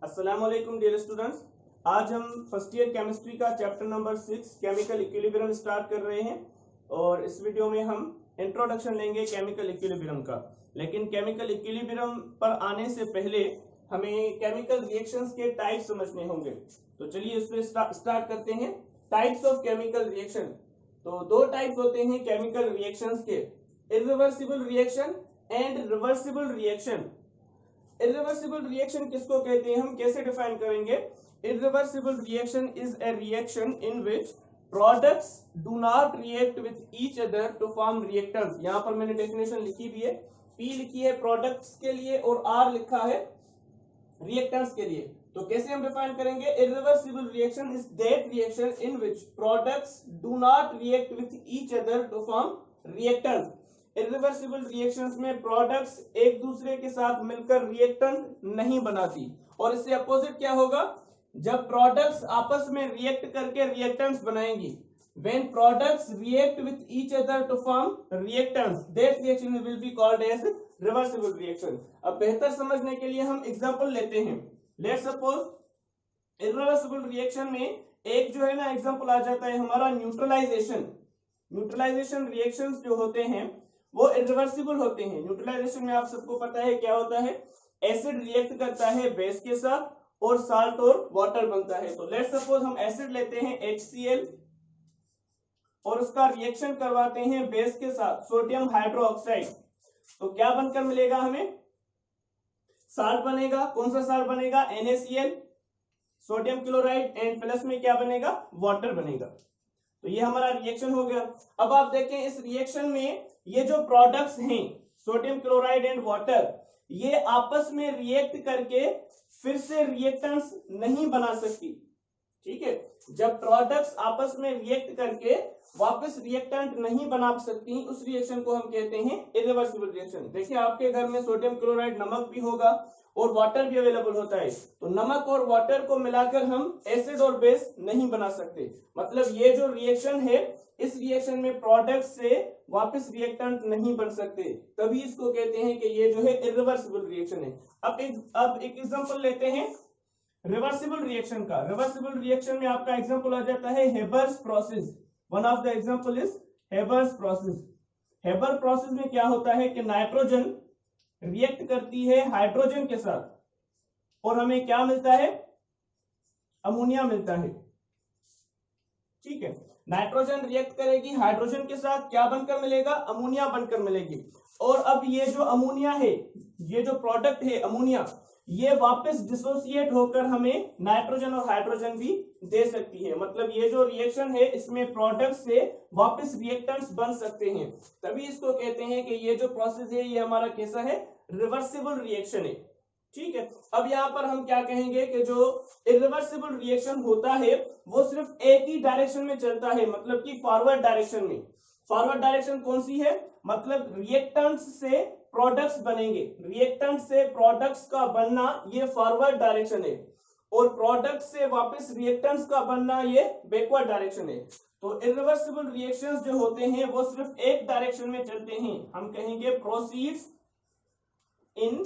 अस्सलाम वालेकुम dear students. आज हम फर्स्ट ईयर केमिस्ट्री का chapter number 6 chemical equilibrium start कर रहे हैं और इस वीडियो में हम इंट्रोडक्शन लेंगे केमिकल इक्विलिब्रियम का। लेकिन केमिकल इक्विलिब्रियम पर आने से पहले हमें केमिकल रिएक्शंस के टाइप समझने होंगे। तो चलिए इस पर स्टार्ट करते हैं। Types of chemical reaction. तो दो टाइप्स होते हैं केमिकल रिएक्शंस के, irreversible reaction and reversible reaction. Irreversible reaction किसको कहते हैं, हम कैसे डिफाइन करेंगे? Irreversible reaction is a reaction in which products do not react with each other to form reactants. यहाँ पर मैंने डेफिनेशन लिखी भी है, पी लिखी है प्रोडक्ट्स के लिए और आर लिखा है रिएक्टेंट्स के लिए। तो कैसे हम डिफाइन करेंगे? Irreversible reaction is that reaction in which products do not react with each other to form reactants. Irreversible reactions में प्रोडक्ट्स एक दूसरे के साथ मिलकर रिएक्टेंट नहीं बनाती। और इससे अपोजिट क्या होगा? जब प्रोडक्ट्स आपस में रिएक्ट करके रिएक्टेंट्स बनाएंगी, when products react with each other to form reactants, that reaction will be called as reversible reaction। अब बेहतर समझने के लिए हम एग्जांपल लेते हैं। लेट्स सपोज इरिवर्सिबल रिएक्शन में एक जो है ना एग्जांपल आ जाता है हमारा न्यूट्रलाइजेशन। न्यूट्रलाइजेशन रिएक्शंस जो होते हैं वो इरिवर्सिबल होते हैं। न्यूट्रलाइजेशन में आप सबको पता है क्या होता है, एसिड रिएक्ट करता है बेस के साथ और साल्ट और वाटर बनता है। तो लेट्स सपोज हम एसिड लेते हैं HCl और उसका रिएक्शन करवाते हैं बेस के साथ सोडियम हाइड्रोक्साइड। तो क्या बनकर मिलेगा हमें? साल्ट बनेगा। कौन सा साल्ट बनेगा? NaCl, sodium chloride and plus में क्या बनेगा? वाटर बनेगा। तो ये हमारा रिएक्शन हो गया। अब आप देखें इस रिएक्शन में ये जो प्रोडक्ट्स हैं सोडियम क्लोराइड एंड वाटर, ये आपस में रिएक्ट करके फिर से रिएक्टेंट्स नहीं बना सकती। ठीक है, जब प्रोडक्ट्स आपस में रिएक्ट करके वापस रिएक्टेंट नहीं बना सकती, उस रिएक्शन को हम कहते हैं इरिवर्सिबल रिएक्शन। देखिए आपके घर में सोडियम क्लोराइड नमक भी होगा और वाटर भी अवेलेबल होता है। तो नमक और वाटर को मिलाकर हम एसिड और बेस नहीं बना सकते। मतलब ये जो रिएक्शन है, इस रिएक्शन में प्रोडक्ट से वापस रिएक्टेंट नहीं बन सकते, तभी इसको कहते हैं कि ये जो है इरिवर्सिबल रिएक्शन है। अब एक एग्जांपल लेते हैं रिवर्सिबल रिएक्शन का। रिवर्सिबल रिएक्शन में आपका एग्जांपल आ जाता है Haber's process. One of the example is Haber's process. Haber process में क्या होता है कि नाइट्रोजन रिएक्ट करती है हाइड्रोजन के साथ और हमें क्या मिलता है? अमोनिया मिलता है। ठीक है, नाइट्रोजन रिएक्ट करेगी हाइड्रोजन के साथ, क्या बनकर मिलेगा? अमोनिया बनकर मिलेगी। और अब ये जो अमोनिया है, ये जो प्रोडक्ट है अमोनिया, ये वापस डिसोसिएट होकर हमें नाइट्रोजन और हाइड्रोजन भी दे सकती है। मतलब ये जो रिएक्शन है इसमें प्रोडक्ट से वापस रिएक्टेंट्स बन सकते हैं, तभी इसको कहते हैं कि ये जो प्रोसेस है ये हमारा कैसा है? रिवर्सिबल रिएक्शन है। ठीक है, अब यहाँ पर हम क्या कहेंगे कि जो इरिवर्सिबल रिएक्शन होता है वो सिर्फ एक ही डायरेक्शन में चलता है, मतलब कि फॉरवर्ड डायरेक्शन में। फॉरवर्ड डायरेक्शन कौन सी है? मतलब रिएक्टेंट्स से प्रोडक्ट्स बनेंगे, रिएक्टेंट से प्रोडक्ट्स का बनना ये फॉरवर्ड डायरेक्शन है, और प्रोडक्ट से वापस रिएक्टेंट्स का बनना ये बैकवर्ड डायरेक्शन है। तो इरिवर्सिबल रिएक्शंस जो होते हैं वो सिर्फ एक डायरेक्शन में चलते हैं, हम कहेंगे proceeds in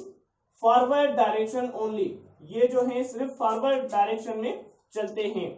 forward direction only. ये जो है सिर्फ फॉरवर्ड डायरेक्शन में चलते हैं।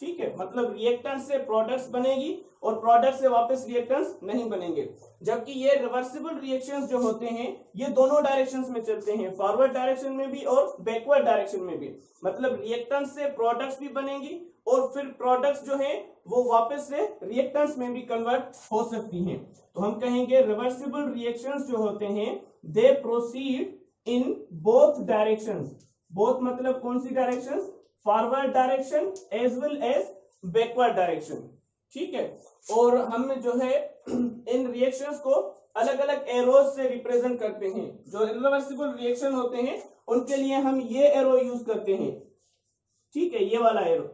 ठीक है, मतलब रिएक्टेंट से प्रोडक्ट्स बनेगी और प्रोडक्ट से वापस रिएक्टेंट्स नहीं बनेंगे। जबकि ये रिवर्सिबल रिएक्शंस जो होते हैं ये दोनों डायरेक्शंस में चलते हैं, फॉरवर्ड डायरेक्शन में भी और बैकवर्ड डायरेक्शन में भी। मतलब रिएक्टेंट से प्रोडक्ट्स भी बनेंगी और फिर प्रोडक्ट्स जो है वो वापस से रिएक्टेंट्स में भी कन्वर्ट हो सकती हैं। तो हम कहेंगे रिवर्सिबल रिएक्शंस जो होते हैं they proceed in both directions. Both मतलब कौन सी directions? Forward direction as well as backward direction. ठीक है, और हम जो है इन रिएक्शंस को अलग अलग एरोज से रिप्रेजेंट करते हैं। जो इरिवर्सिबल रिएक्शन होते हैं उनके लिए हम ये एरो यूज करते हैं। ठीक है, ये वाला एरो,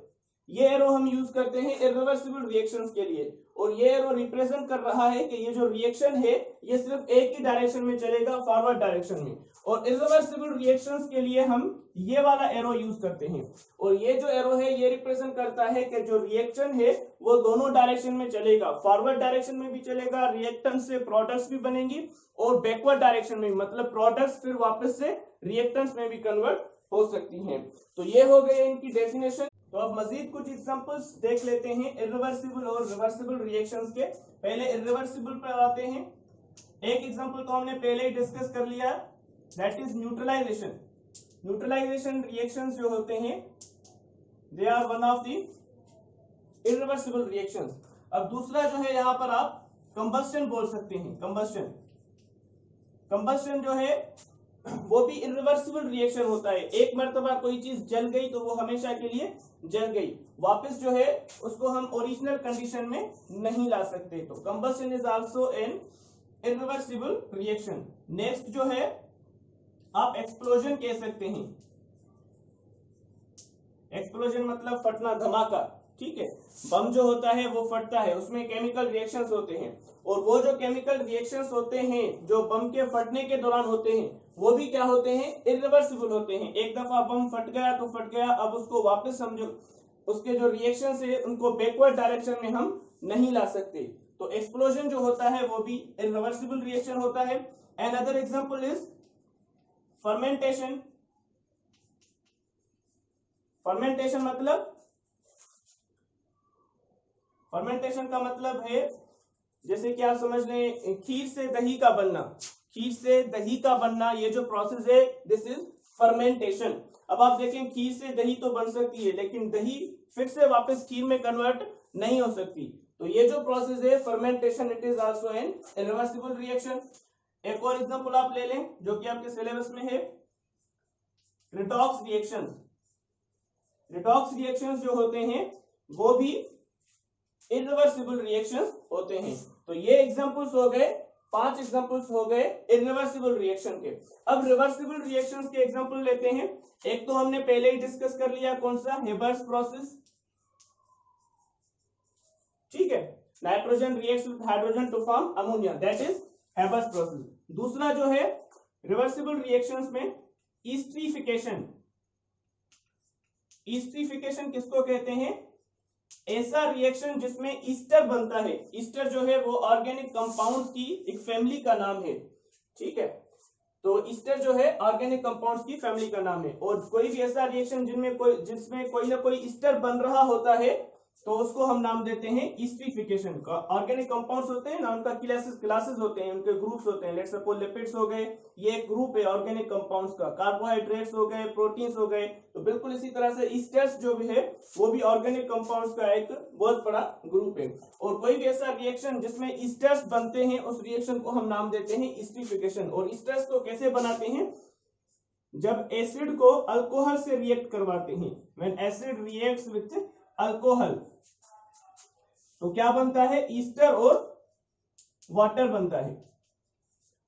ये एरो हम यूज करते हैं इरिवर्सिबल रिएक्शंस के लिए, और ये एरो रिप्रेजेंट कर रहा है कि ये जो रिएक्शन है ये सिर्फ एक ही डायरेक्शन में चलेगा, फॉरवर्ड डायरेक्शन में। और इरिवर्सिबल रिएक्शंस के लिए हम ये वाला एरो यूज करते हैं, और ये जो एरो है ये रिप्रेजेंट करता है कि जो रिएक्शन है वो दोनों डायरेक्शन में चलेगा, फॉरवर्ड डायरेक्शन में भी चलेगा, रिएक्टेंट से प्रोडक्ट्स भी बनेंगी, और बैकवर्ड डायरेक्शन में, मतलब प्रोडक्ट्स फिर वापस से रिएक्टेंट्स में भी कन्वर्ट हो सकती हैं। तो ये हो गए इनकी डेफिनेशन। तो अब मजीद कुछ एग्जांपल्स देख लेते हैं इरिवर्सिबल और रिवर्सिबल रिएक्शंस के। पहले इरिवर्सिबल पर आते हैं। एक एग्जांपल तो हमने पहले ही डिस्कस कर लिया, that is neutralisation. Neutralisation reactions जो होते हैं they are one of the irreversible reactions. अब दूसरा जो है यहाँ पर आप कंबस्शन बोल सकते हैं। कंबस्शन जो है वो भी इरिवर्सिबल रिएक्शन होता है। एक मर्तबा कोई चीज जल गई तो वो हमेशा के लिए जल गई, वापस जो है उसको हम ओरिजिनल कंडीशन में नहीं ला सकते। तो combustion is also an irreversible reaction. Next जो है आप एक्सप्लोजन कह सकते हैं। एक्सप्लोजन मतलब फटना, धमाका, ठीक है। बम जो होता है वो फटता है, उसमें केमिकल रिएक्शंस होते हैं, और वो जो केमिकल रिएक्शंस होते हैं जो बम के फटने के दौरान होते हैं वो भी क्या होते हैं, इरिवर्सिबल होते हैं। एक दफा बम फट गया तो फट गया, अब उसको वापस हम जो उसके जो रिएक्शंस है उनको बैकवर्ड डायरेक्शन में हम नहीं ला सकते। तो एक्सप्लोजन जो होता है वो भी इरिवर्सिबल रिएक्शन होता है। And other example is fermentation. Fermentation का मतलब है जैसे कि आप समझ लें खीर से दही का बनना। खीर से दही का बनना ये जो प्रोसेस है दिस इज फर्मेंटेशन। अब आप देखें खीर से दही तो बन सकती है लेकिन दही फिर से वापस खीर में कन्वर्ट नहीं हो सकती। तो ये जो प्रोसेस है fermentation, it is also an irreversible reaction. एक और एग्जांपल आप ले लें जो कि आपके सिलेबस में है, रिडॉक्स रिएक्शन। रिडॉक्स रिएक्शंस जो होते हैं वो भी इरिवर्सिबल रिएक्शंस होते हैं। तो ये एग्जांपल्स हो गए, 5 एग्जांपल्स हो गए इरिवर्सिबल रिएक्शन के। अब रिवर्सिबल रिएक्शंस के एग्जांपल लेते हैं। एक तो हमने पहले ही डिस्कस कर लिया, कौन सा, हेबर्स प्रोसेस, ठीक है। Nitrogen reacts with hydrogen to form ammonia, that is Haber's process. दूसरा जो है रिवर्सिबल रिएक्शंस में ईस्ट्रीफिकेशन। ईस्ट्रीफिकेशन किसको कहते हैं, ऐसा रिएक्शन जिसमें ईस्टर बनता है। ईस्टर जो है वो ऑर्गेनिक कंपाउंड्स की एक फैमिली का नाम है, ठीक है। तो ईस्टर जो है ऑर्गेनिक कंपाउंड्स की फैमिली का नाम है। और कोई भी ऐसा रिएक्शन जिसमें कोई ना कोई ईस्टर बन रहा होता है तो उसको हम नाम देते हैं ईस्ट्रीफिकेशन का। ऑर्गेनिक कंपाउंड्स होते हैं ना, उनका क्लासेस होते हैं, उनके ग्रुप्स होते हैं। लेट्स सपोज लिपिड्स हो गए, ये एक ग्रुप है ऑर्गेनिक कंपाउंड्स का। कार्बोहाइड्रेट्स हो गए, प्रोटीन्स हो गए। तो बिल्कुल इसी तरह से ईस्टर्स जो भी है वो भी ऑर्गेनिक कंपाउंड्स का एक बहुत बड़ा ग्रुप है। और कोई भी ऐसा रिएक्शन जिसमें ईस्टर्स बनते हैं उस रिएक्शन को हम नाम देते हैं ईस्ट्रीफिकेशन। और ईस्टर्स को कैसे बनाते हैं, जब एसिड को अल्कोहल से रिएक्ट करवाते हैं। When acid reacts with alcohol तो क्या बनता है, ईस्टर और वाटर बनता है।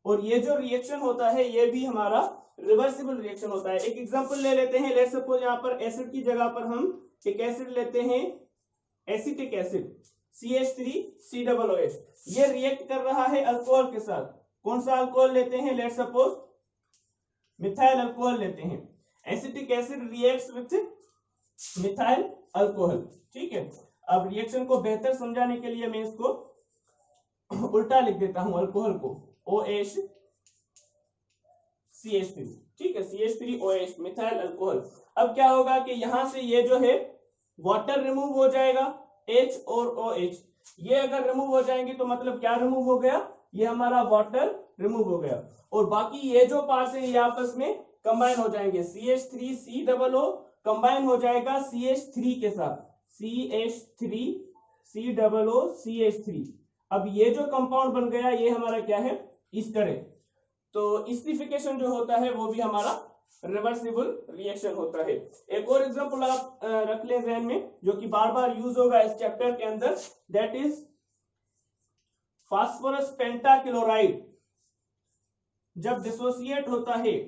और ये जो रिएक्शन होता है ये भी हमारा रिवर्सिबल रिएक्शन होता है। एक एग्जांपल ले लेते हैं। लेट्स सपोज यहाँ पर एसिड की जगह पर हम एक एसिड लेते हैं, एसिटिक एसिड CH3COOH। ये रिएक्ट कर रहा है अल्कोहल के साथ। कौन सा अल्कोहल लेते हैं, लेट्स सपोज मिथाइल अल्कोहल लेते हैं। Acetic acid reacts with methyl alcohol, ठीक है। अब रिएक्शन को बेहतर समझाने के लिए मैं इसको उल्टा लिख देता हूं, अल्कोहल को OH CH3, ठीक है, CH3OH मिथाइल अल्कोहल। अब क्या होगा कि यहां से ये जो है वाटर रिमूव हो जाएगा, H और OH ये अगर रिमूव हो जाएंगे तो मतलब क्या रिमूव हो गया, ये हमारा वाटर रिमूव हो गया। और बाकी ये जो पार्ट्स हैं ये आपस में कंबाइन हो जाएंगे। CH3COO कंबाइन हो जाएगा CH3 के साथ, CH3COO CH3। अब ये जो कंपाउंड बन गया ये हमारा क्या है, ईस्टर है। तो ईस्ट्रीफिकेशन जो होता है वो भी हमारा रिवर्सिबल रिएक्शन होता है। एक और एग्जांपल आप रख लें जहन में जो कि बार बार यूज होगा इस चैप्टर के अंदर, दैट इज फास्फोरस पेंटाक्लोराइड। जब डिसोसिएट होता है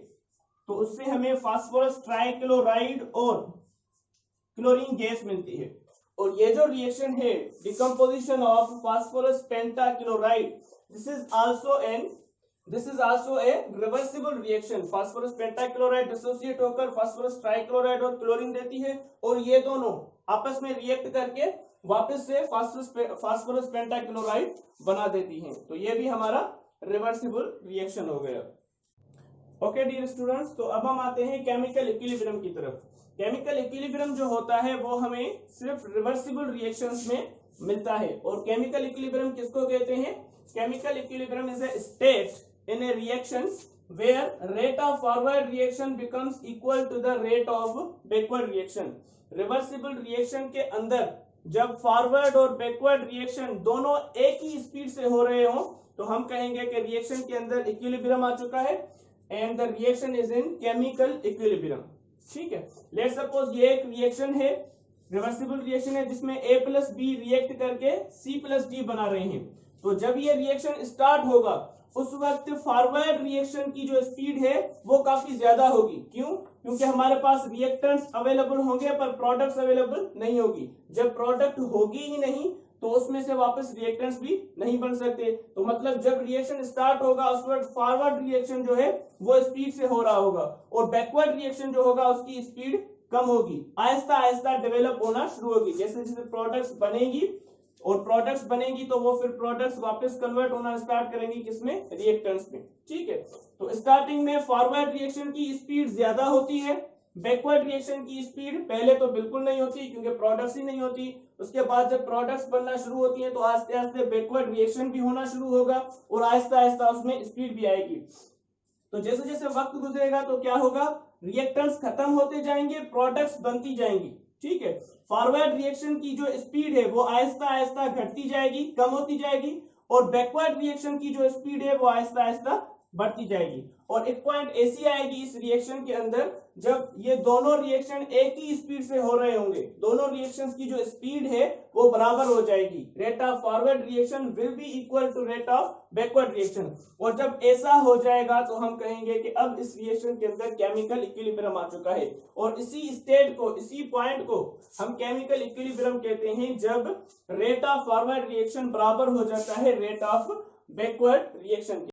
तो उससे हमें फास्फोरस ट्राइक्लोराइड और क्लोरीन गैस मिलती है। और ये जो रिएक्शन है decomposition of phosphorus pentachloride, this is also a reversible reaction. Phosphorus pentachloride dissociate होकर फास्फोरस ट्राइक्लोराइड और क्लोरीन देती है और ये दोनों आपस में रिएक्ट करके वापस से फास्फोरस पेंटाक्लोराइड बना देती हैं। तो ये भी हमारा रिवर्सिबल रिएक्शन हो गया। ओके डियर स्टूडेंट्स, तो अब हम आते हैं केमिकल इक्विलिब्रियम की तरफ। केमिकल इक्विलिब्रियम जो होता है वो हमें सिर्फ रिवर्सिबल रिएक्शंस में मिलता है। और केमिकल इक्विलिब्रियम किसको कहते हैं? Chemical equilibrium is a state in a reaction where rate of forward reaction becomes equal to the rate of backward reaction. Reversible reaction के अंदर जब फॉरवर्ड और बैकवर्ड रिएक्शन दोनों एक ही स्पीड से हो रहे हो तो हम कहेंगे कि रिएक्शन के अंदर इक्विलिब्रियम आ चुका है and the reaction is in chemical equilibrium. ठीक है, लेट्स सपोज ये एक रिएक्शन है, रिवर्सिबल रिएक्शन है जिसमें A प्लस बी रिएक्ट करके C प्लस डी बना रहे हैं। तो जब ये रिएक्शन स्टार्ट होगा उस वक्त फॉरवर्ड रिएक्शन की जो स्पीड है वो काफी ज्यादा होगी। क्यों? क्योंकि हमारे पास रिएक्टेंट्स अवेलेबल होंगे पर प्रोडक्ट्स अवेलेबल नहीं होगी। जब प्रोडक्ट होगी ही नहीं तो उसमें से वापस रिएक्टेंट्स भी नहीं बन सकते। तो मतलब जब रिएक्शन स्टार्ट होगा उस वक्त फॉरवर्ड रिएक्शन जो है वो स्पीड से हो रहा होगा और बैकवर्ड रिएक्शन जो होगा उसकी स्पीड कम होगी, आहिस्ता आहिस्ता डेवलप होना शुरू होगी। जैसे जैसे प्रोडक्ट्स बनेगी और प्रोडक्ट्स बनेगी तो वो फिर प्रोडक्ट्स वापस कन्वर्ट होना स्टार्ट करेंगी किसमें? रिएक्टेंट्स में। ठीक है, तो स्टार्टिंग में फॉरवर्ड रिएक्शन की स्पीड ज्यादा होती है, बैकवर्ड रिएक्शन की स्पीड पहले तो बिल्कुल नहीं होती क्योंकि प्रोडक्ट्स ही नहीं होती। उसके बाद जब प्रोडक्ट्स बनना शुरू होती हैं तो आस्ते आस्ते बैकवर्ड रिएक्शन भी होना शुरू होगा और आहिस्ता आहिस्ता उसमें स्पीड भी आएगी। तो जैसे जैसे वक्त गुजरेगा तो क्या होगा? रिएक्टेंट्स खत्म होते जाएंगे, प्रोडक्ट्स बनती जाएंगी। ठीक है, फॉरवर्ड रिएक्शन की जो स्पीड है वो आहिस्ता आहिस्ता घटती जाएगी, कम होती जाएगी और बैकवर्ड रिएक्शन की जो स्पीड है वो आहिस्ता आहिस्ता बढ़ती जाएगी। और एक पॉइंट ऐसी आएगी इस रिएक्शन के अंदर जब ये दोनों रिएक्शन एक ही स्पीड से हो रहे होंगे, दोनों रिएक्शंस की जो स्पीड है वो बराबर हो जाएगी। Rate of forward reaction will be equal to rate of backward reaction. और जब ऐसा हो जाएगा तो हम कहेंगे कि अब इस रिएक्शन के अंदर केमिकल इक्विलिब्रियम आ चुका है। और इसी स्टेट को, इसी पॉइंट को हम केमिकल इक्विलिब्रियम कहते हैं जब रेट ऑफ फॉरवर्ड रिएक्शन बराबर हो जाता है रेट ऑफ बैकवर्ड रिएक्शन के।